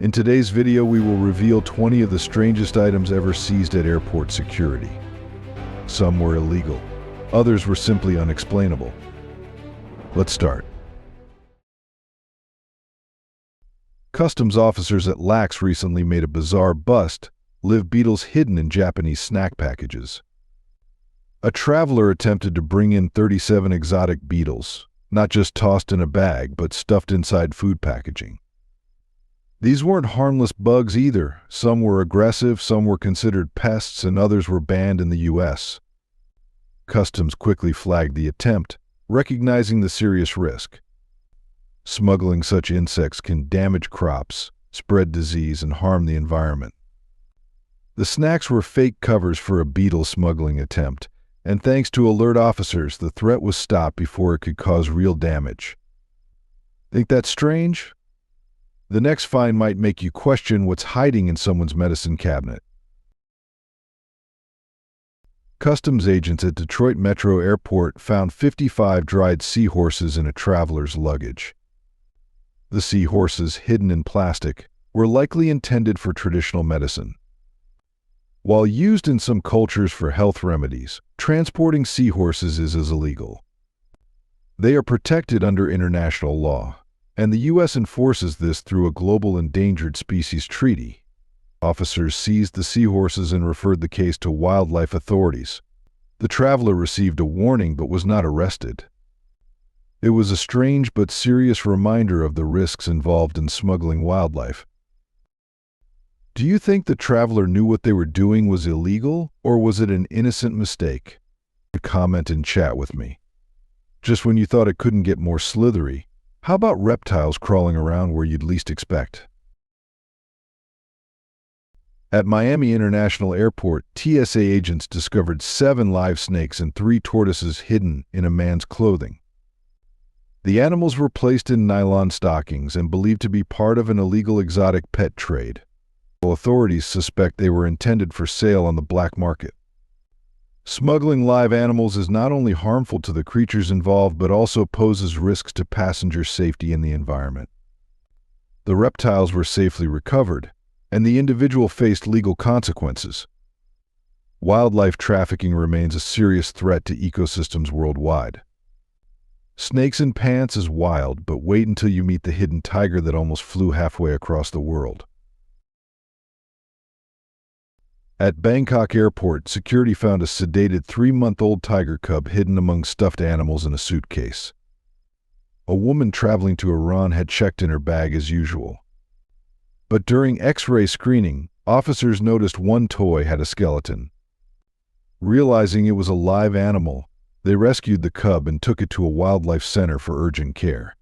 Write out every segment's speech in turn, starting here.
In today's video, we will reveal 20 of the strangest items ever seized at airport security. Some were illegal, others were simply unexplainable. Let's start. Customs officers at Lax recently made a bizarre bust, live beetles hidden in Japanese snack packages. A traveler attempted to bring in 37 exotic beetles, not just tossed in a bag, but stuffed inside food packaging. These weren't harmless bugs either. Some were aggressive, some were considered pests, and others were banned in the U.S. Customs quickly flagged the attempt, recognizing the serious risk. Smuggling such insects can damage crops, spread disease, and harm the environment. The snacks were fake covers for a beetle smuggling attempt, and thanks to alert officers, the threat was stopped before it could cause real damage. Think that's strange? The next find might make you question what's hiding in someone's medicine cabinet. Customs agents at Detroit Metro Airport found 55 dried seahorses in a traveler's luggage. The seahorses, hidden in plastic, were likely intended for traditional medicine. While used in some cultures for health remedies, transporting seahorses is illegal. They are protected under international law, and the U.S. enforces this through a global endangered species treaty. Officers seized the seahorses and referred the case to wildlife authorities. The traveler received a warning but was not arrested. It was a strange but serious reminder of the risks involved in smuggling wildlife. Do you think the traveler knew what they were doing was illegal, or was it an innocent mistake? Comment and chat with me. Just when you thought it couldn't get more slithery, how about reptiles crawling around where you'd least expect? At Miami International Airport, TSA agents discovered 7 live snakes and 3 tortoises hidden in a man's clothing. The animals were placed in nylon stockings and believed to be part of an illegal exotic pet trade. Authorities suspect they were intended for sale on the black market. Smuggling live animals is not only harmful to the creatures involved but also poses risks to passenger safety and the environment. The reptiles were safely recovered, and the individual faced legal consequences. Wildlife trafficking remains a serious threat to ecosystems worldwide. Snakes in pants is wild, but wait until you meet the hidden tiger that almost flew halfway across the world. At Bangkok Airport, security found a sedated 3-month-old tiger cub hidden among stuffed animals in a suitcase. A woman traveling to Iran had checked in her bag as usual. But during X-ray screening, officers noticed one toy had a skeleton. Realizing it was a live animal, they rescued the cub and took it to a wildlife center for urgent care.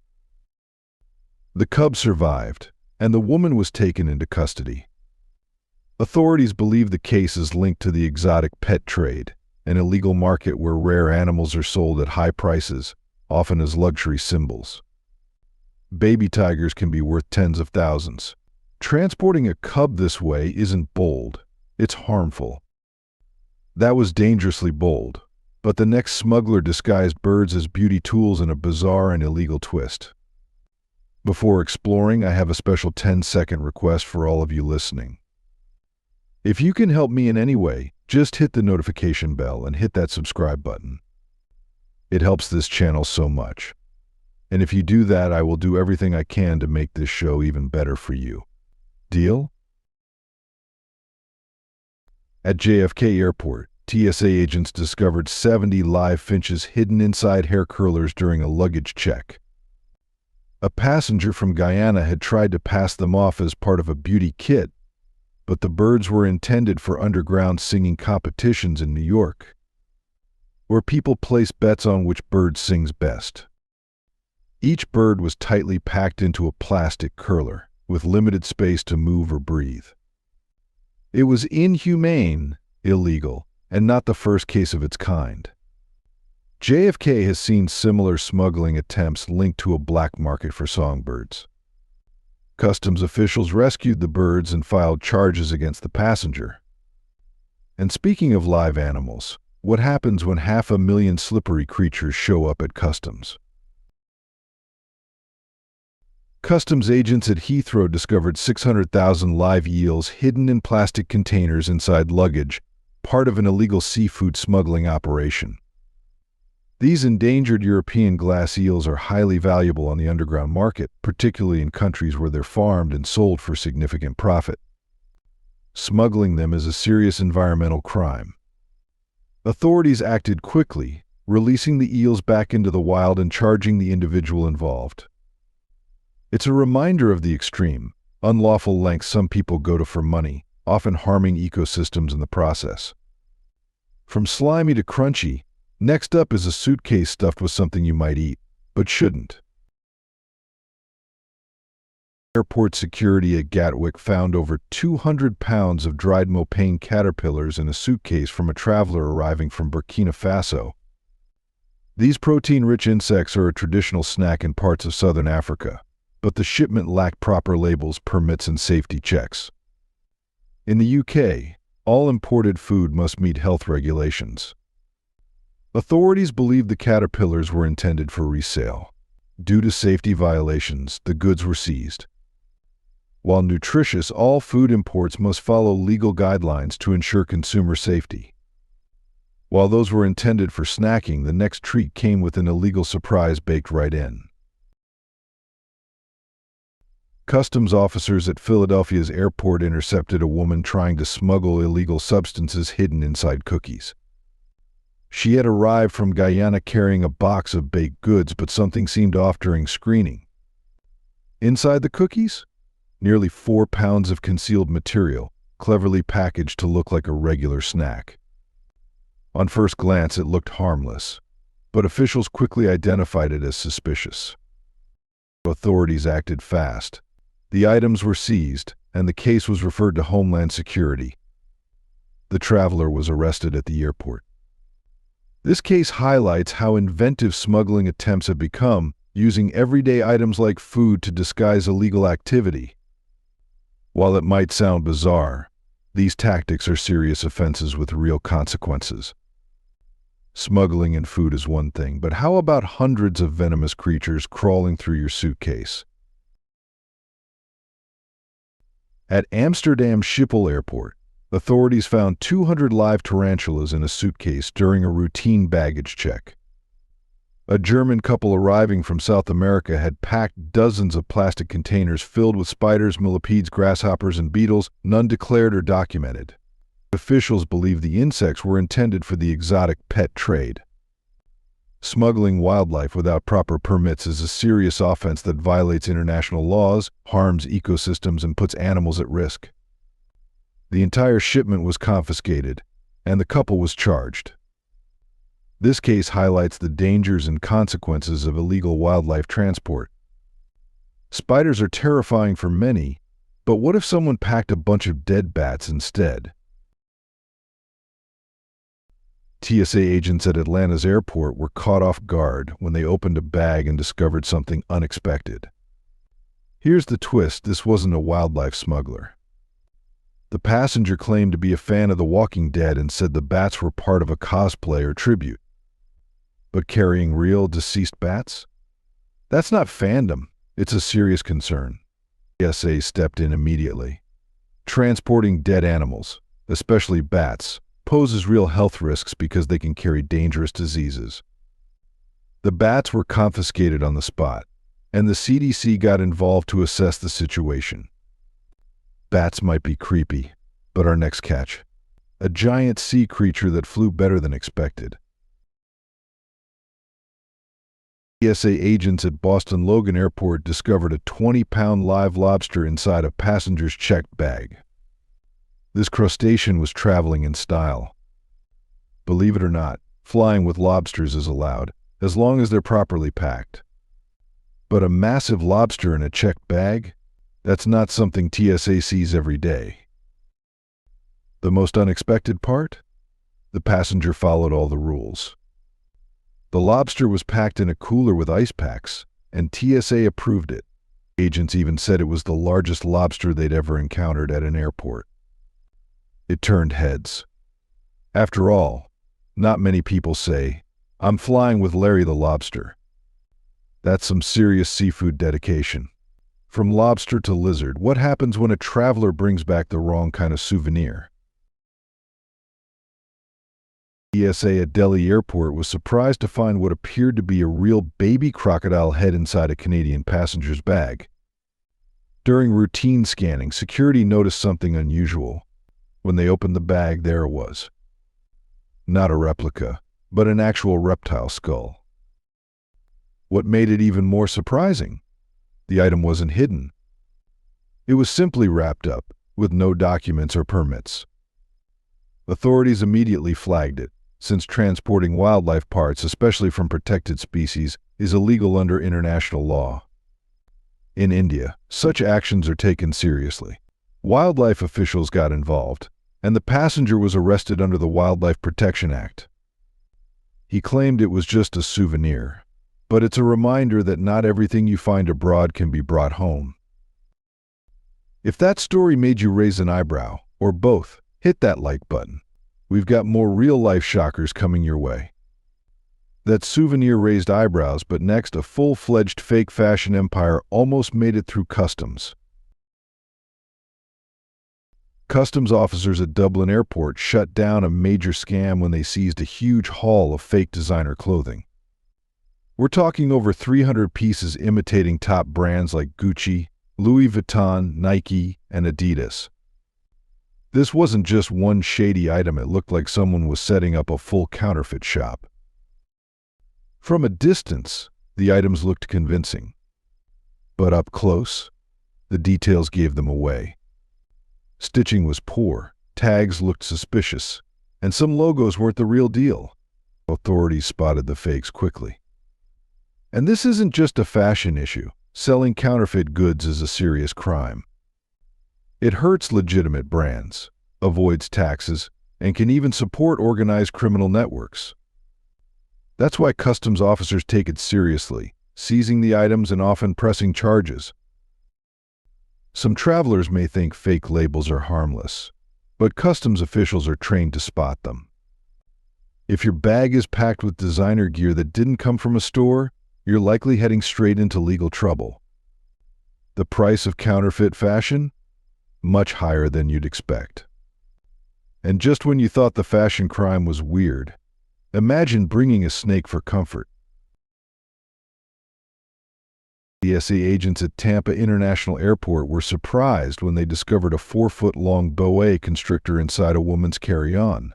The cub survived, and the woman was taken into custody. Authorities believe the case is linked to the exotic pet trade, an illegal market where rare animals are sold at high prices, often as luxury symbols. Baby tigers can be worth tens of thousands. Transporting a cub this way isn't bold, it's harmful. That was dangerously bold, but the next smuggler disguised birds as beauty tools in a bizarre and illegal twist. Before exploring, I have a special 10-second request for all of you listening. If you can help me in any way, just hit the notification bell and hit that subscribe button. It helps this channel so much. And if you do that, I will do everything I can to make this show even better for you. Deal? At JFK Airport, TSA agents discovered 70 live finches hidden inside hair curlers during a luggage check. A passenger from Guyana had tried to pass them off as part of a beauty kit, but the birds were intended for underground singing competitions in New York, where people place bets on which bird sings best. Each bird was tightly packed into a plastic curler, with limited space to move or breathe. It was inhumane, illegal, and not the first case of its kind. JFK has seen similar smuggling attempts linked to a black market for songbirds. Customs officials rescued the birds and filed charges against the passenger. And speaking of live animals, what happens when 500,000 slippery creatures show up at customs? Customs agents at Heathrow discovered 600,000 live eels hidden in plastic containers inside luggage, part of an illegal seafood smuggling operation. These endangered European glass eels are highly valuable on the underground market, particularly in countries where they're farmed and sold for significant profit. Smuggling them is a serious environmental crime. Authorities acted quickly, releasing the eels back into the wild and charging the individual involved. It's a reminder of the extreme, unlawful lengths some people go to for money, often harming ecosystems in the process. From slimy to crunchy, next up is a suitcase stuffed with something you might eat, but shouldn't. Airport security at Gatwick found over 200 pounds of dried mopane caterpillars in a suitcase from a traveler arriving from Burkina Faso. These protein-rich insects are a traditional snack in parts of southern Africa, but the shipment lacked proper labels, permits, and safety checks. In the UK, all imported food must meet health regulations. Authorities believed the caterpillars were intended for resale. Due to safety violations, the goods were seized. While nutritious, all food imports must follow legal guidelines to ensure consumer safety. While those were intended for snacking, the next treat came with an illegal surprise baked right in. Customs officers at Philadelphia's airport intercepted a woman trying to smuggle illegal substances hidden inside cookies. She had arrived from Guyana carrying a box of baked goods, but something seemed off during screening. Inside the cookies? Nearly 4 pounds of concealed material, cleverly packaged to look like a regular snack. On first glance, it looked harmless, but officials quickly identified it as suspicious. Authorities acted fast. The items were seized, and the case was referred to Homeland Security. The traveler was arrested at the airport. This case highlights how inventive smuggling attempts have become, using everyday items like food to disguise illegal activity. While it might sound bizarre, these tactics are serious offenses with real consequences. Smuggling in food is one thing, but how about hundreds of venomous creatures crawling through your suitcase? At Amsterdam Schiphol Airport, authorities found 200 live tarantulas in a suitcase during a routine baggage check. A German couple arriving from South America had packed dozens of plastic containers filled with spiders, millipedes, grasshoppers, and beetles, none declared or documented. Officials believe the insects were intended for the exotic pet trade. Smuggling wildlife without proper permits is a serious offense that violates international laws, harms ecosystems, and puts animals at risk. The entire shipment was confiscated, and the couple was charged. This case highlights the dangers and consequences of illegal wildlife transport. Spiders are terrifying for many, but what if someone packed a bunch of dead bats instead? TSA agents at Atlanta's airport were caught off guard when they opened a bag and discovered something unexpected. Here's the twist: this wasn't a wildlife smuggler. The passenger claimed to be a fan of The Walking Dead and said the bats were part of a cosplay or tribute. But carrying real deceased bats? That's not fandom, it's a serious concern. TSA stepped in immediately. Transporting dead animals, especially bats, poses real health risks because they can carry dangerous diseases. The bats were confiscated on the spot, and the CDC got involved to assess the situation. Bats might be creepy, but our next catch: a giant sea creature that flew better than expected. TSA agents at Boston Logan Airport discovered a 20-pound live lobster inside a passenger's checked bag. This crustacean was traveling in style. Believe it or not, flying with lobsters is allowed, as long as they're properly packed. But a massive lobster in a checked bag? That's not something TSA sees every day. The most unexpected part? The passenger followed all the rules. The lobster was packed in a cooler with ice packs, and TSA approved it. Agents even said it was the largest lobster they'd ever encountered at an airport. It turned heads. After all, not many people say, "I'm flying with Larry the Lobster." That's some serious seafood dedication. From lobster to lizard, what happens when a traveler brings back the wrong kind of souvenir? TSA at Delhi Airport was surprised to find what appeared to be a real baby crocodile head inside a Canadian passenger's bag. During routine scanning, security noticed something unusual. When they opened the bag, there it was. Not a replica, but an actual reptile skull. What made it even more surprising? The item wasn't hidden. It was simply wrapped up, with no documents or permits. Authorities immediately flagged it, since transporting wildlife parts, especially from protected species, is illegal under international law. In India, such actions are taken seriously. Wildlife officials got involved, and the passenger was arrested under the Wildlife Protection Act. He claimed it was just a souvenir, but it's a reminder that not everything you find abroad can be brought home. If that story made you raise an eyebrow, or both, hit that like button. We've got more real-life shockers coming your way. That souvenir raised eyebrows, but next, a full-fledged fake fashion empire almost made it through customs. Customs officers at Dublin Airport shut down a major scam when they seized a huge haul of fake designer clothing. We're talking over 300 pieces imitating top brands like Gucci, Louis Vuitton, Nike, and Adidas. This wasn't just one shady item, it looked like someone was setting up a full counterfeit shop. From a distance, the items looked convincing. But up close, the details gave them away. Stitching was poor, tags looked suspicious, and some logos weren't the real deal. Authorities spotted the fakes quickly. And this isn't just a fashion issue. Selling counterfeit goods is a serious crime. It hurts legitimate brands, avoids taxes, and can even support organized criminal networks. That's why customs officers take it seriously, seizing the items and often pressing charges. Some travelers may think fake labels are harmless, but customs officials are trained to spot them. If your bag is packed with designer gear that didn't come from a store, you're likely heading straight into legal trouble. The price of counterfeit fashion? Much higher than you'd expect. And just when you thought the fashion crime was weird, imagine bringing a snake for comfort. TSA agents at Tampa International Airport were surprised when they discovered a 4-foot-long boa constrictor inside a woman's carry-on.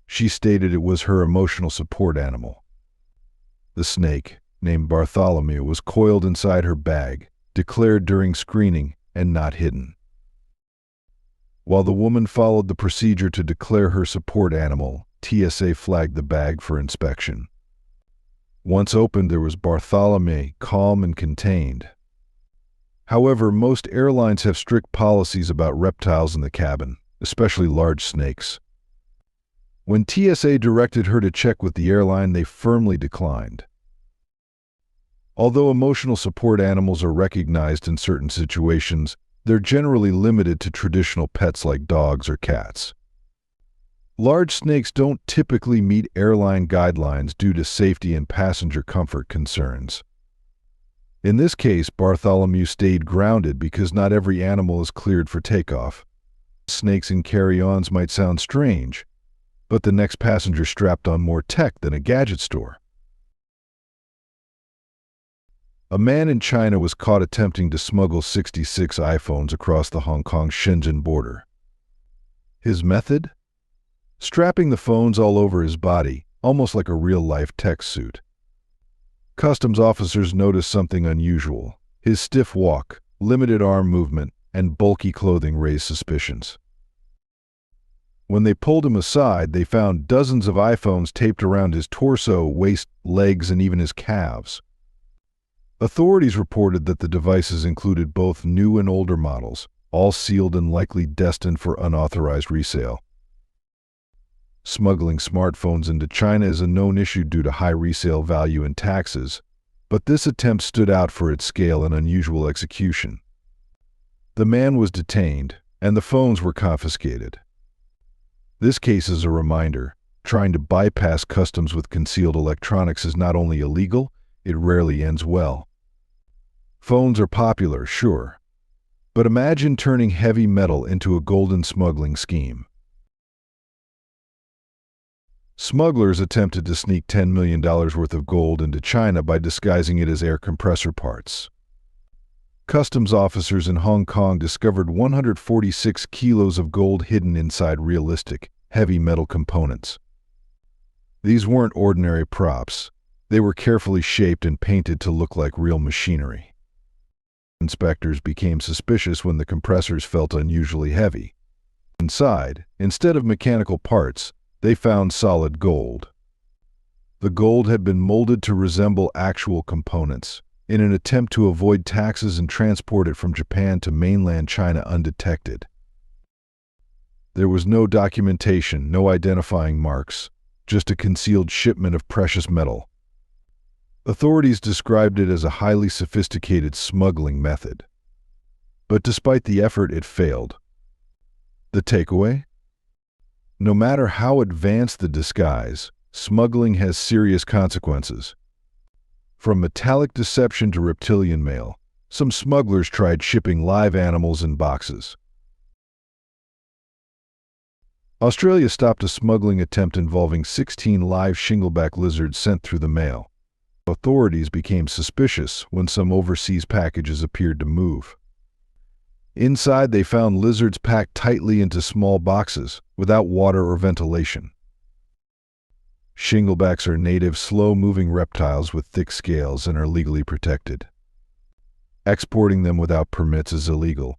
She stated it was her emotional support animal. The snake, named Bartholomew, was coiled inside her bag, declared during screening, and not hidden. While the woman followed the procedure to declare her support animal, TSA flagged the bag for inspection. Once opened, there was Bartholomew, calm and contained. However, most airlines have strict policies about reptiles in the cabin, especially large snakes. When TSA directed her to check with the airline, they firmly declined. Although emotional support animals are recognized in certain situations, they're generally limited to traditional pets like dogs or cats. Large snakes don't typically meet airline guidelines due to safety and passenger comfort concerns. In this case, Bartholomew stayed grounded because not every animal is cleared for takeoff. Snakes in carry-ons might sound strange, but the next passenger strapped on more tech than a gadget store. A man in China was caught attempting to smuggle 66 iPhones across the Hong Kong-Shenzhen border. His method? Strapping the phones all over his body, almost like a real-life tech suit. Customs officers noticed something unusual. His stiff walk, limited arm movement, and bulky clothing raised suspicions. When they pulled him aside, they found dozens of iPhones taped around his torso, waist, legs, and even his calves. Authorities reported that the devices included both new and older models, all sealed and likely destined for unauthorized resale. Smuggling smartphones into China is a known issue due to high resale value and taxes, but this attempt stood out for its scale and unusual execution. The man was detained, and the phones were confiscated. This case is a reminder, trying to bypass customs with concealed electronics is not only illegal, it rarely ends well. Phones are popular, sure. But imagine turning heavy metal into a golden smuggling scheme. Smugglers attempted to sneak $10 million worth of gold into China by disguising it as air compressor parts. Customs officers in Hong Kong discovered 146 kilos of gold hidden inside realistic, heavy metal components. These weren't ordinary props. They were carefully shaped and painted to look like real machinery. Inspectors became suspicious when the compressors felt unusually heavy. Inside, instead of mechanical parts, they found solid gold. The gold had been molded to resemble actual components, in an attempt to avoid taxes and transport it from Japan to mainland China undetected. There was no documentation, no identifying marks, just a concealed shipment of precious metal. Authorities described it as a highly sophisticated smuggling method. But despite the effort, it failed. The takeaway? No matter how advanced the disguise, smuggling has serious consequences. From metallic deception to reptilian mail, some smugglers tried shipping live animals in boxes. Australia stopped a smuggling attempt involving 16 live shingleback lizards sent through the mail. Authorities became suspicious when some overseas packages appeared to move. Inside, they found lizards packed tightly into small boxes, without water or ventilation. Shinglebacks are native, slow-moving reptiles with thick scales and are legally protected. Exporting them without permits is illegal.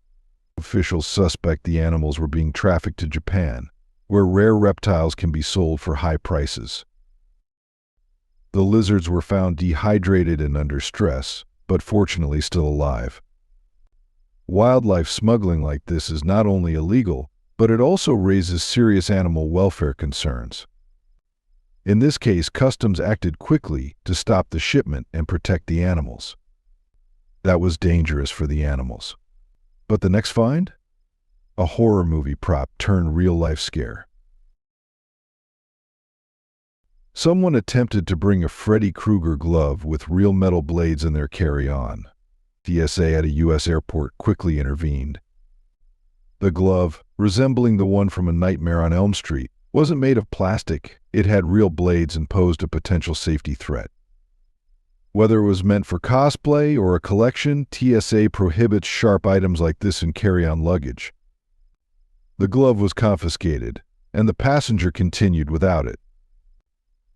Officials suspect the animals were being trafficked to Japan, where rare reptiles can be sold for high prices. The lizards were found dehydrated and under stress, but fortunately still alive. Wildlife smuggling like this is not only illegal, but it also raises serious animal welfare concerns. In this case, customs acted quickly to stop the shipment and protect the animals. That was dangerous for the animals. But the next find? A horror movie prop turned real-life scare. Someone attempted to bring a Freddy Krueger glove with real metal blades in their carry-on. TSA at a U.S. airport quickly intervened. The glove, resembling the one from A Nightmare on Elm Street, wasn't made of plastic. It had real blades and posed a potential safety threat. Whether it was meant for cosplay or a collection, TSA prohibits sharp items like this in carry-on luggage. The glove was confiscated, and the passenger continued without it.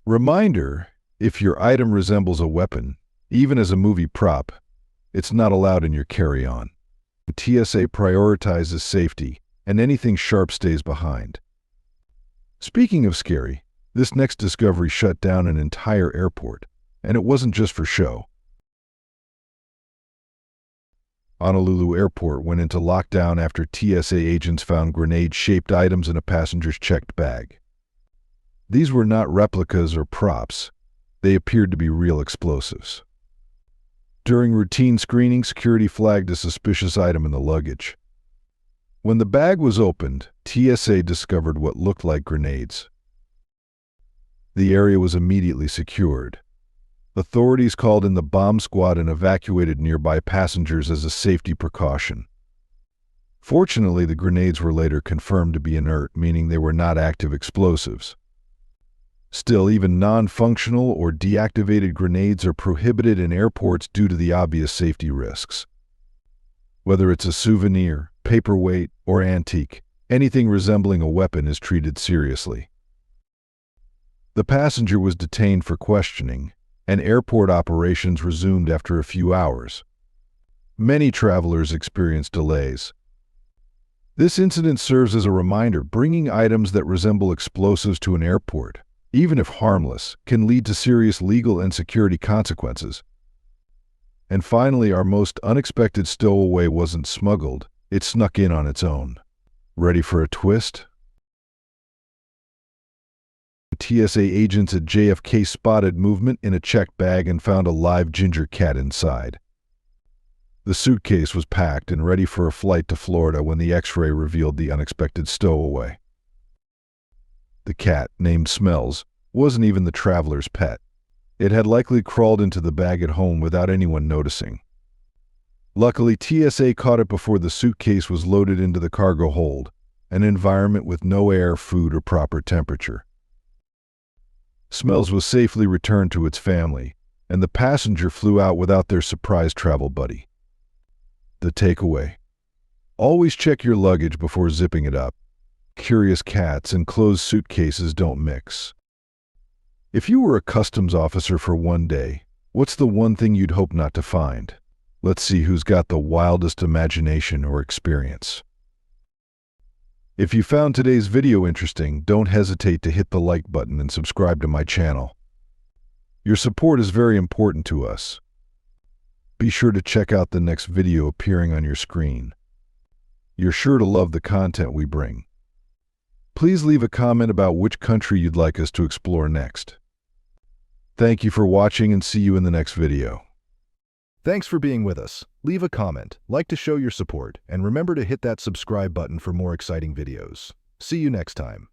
Reminder, if your item resembles a weapon, even as a movie prop, it's not allowed in your carry-on. TSA prioritizes safety, and anything sharp stays behind. Speaking of scary, this next discovery shut down an entire airport, and it wasn't just for show. Honolulu Airport went into lockdown after TSA agents found grenade-shaped items in a passenger's checked bag. These were not replicas or props. They appeared to be real explosives. During routine screening, security flagged a suspicious item in the luggage. When the bag was opened, TSA discovered what looked like grenades. The area was immediately secured. Authorities called in the bomb squad and evacuated nearby passengers as a safety precaution. Fortunately, the grenades were later confirmed to be inert, meaning they were not active explosives. Still, even non-functional or deactivated grenades are prohibited in airports due to the obvious safety risks. Whether it's a souvenir, paperweight, or antique, anything resembling a weapon is treated seriously. The passenger was detained for questioning, and airport operations resumed after a few hours. Many travelers experienced delays. This incident serves as a reminder: bringing items that resemble explosives to an airport, even if harmless, can lead to serious legal and security consequences. And finally, our most unexpected stowaway wasn't smuggled, it snuck in on its own. Ready for a twist? TSA agents at JFK spotted movement in a checked bag and found a live ginger cat inside. The suitcase was packed and ready for a flight to Florida when the X-ray revealed the unexpected stowaway. The cat, named Smells, wasn't even the traveler's pet. It had likely crawled into the bag at home without anyone noticing. Luckily, TSA caught it before the suitcase was loaded into the cargo hold, an environment with no air, food, or proper temperature. Smells was safely returned to its family, and the passenger flew out without their surprise travel buddy. The takeaway: always check your luggage before zipping it up. Curious cats and closed suitcases don't mix. If you were a customs officer for one day, what's the one thing you'd hope not to find? Let's see who's got the wildest imagination or experience. If you found today's video interesting, don't hesitate to hit the like button and subscribe to my channel. Your support is very important to us. Be sure to check out the next video appearing on your screen. You're sure to love the content we bring. Please leave a comment about which country you'd like us to explore next. Thank you for watching and see you in the next video. Thanks for being with us. Leave a comment, like to show your support, and remember to hit that subscribe button for more exciting videos. See you next time.